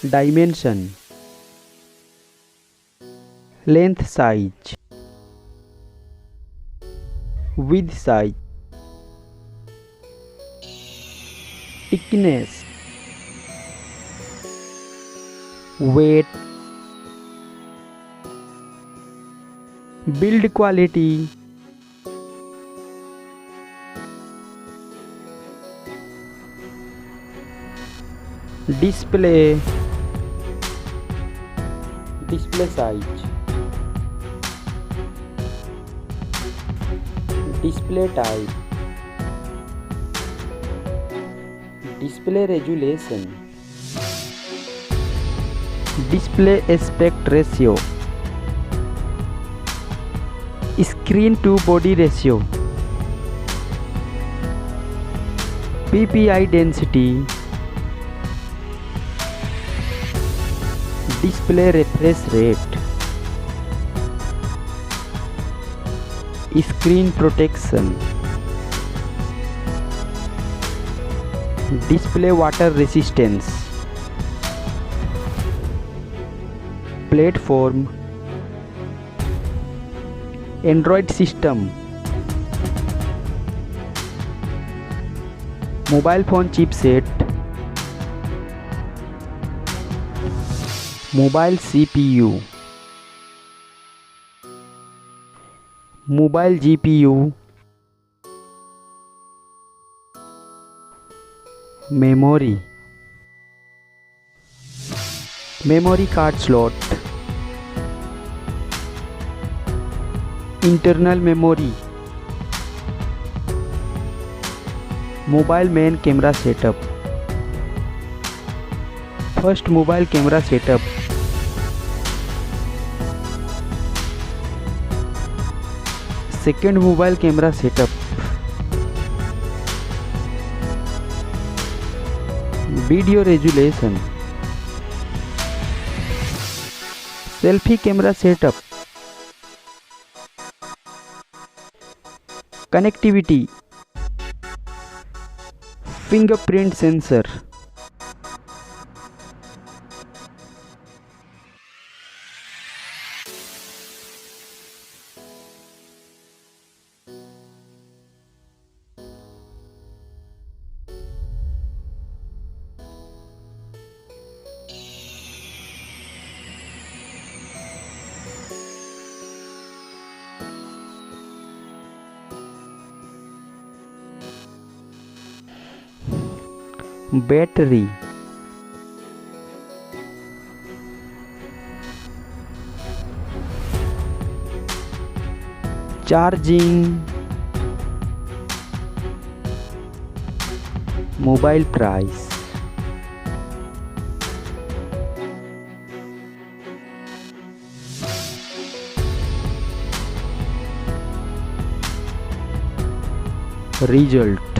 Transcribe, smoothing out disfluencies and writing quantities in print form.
dimension, length size, width size, thickness, weight, build quality, display size, display type, display resolution, display aspect ratio, screen to body ratio, PPI density, display refresh rate, screen protection, display water resistance, platform, Android system, mobile phone chipset, mobile CPU, mobile GPU, memory card slot, internal memory, mobile main camera setup, first mobile camera setup, second mobile camera setup, video resolution, selfie camera setup, connectivity, fingerprint sensor, battery, charging, mobile price, result.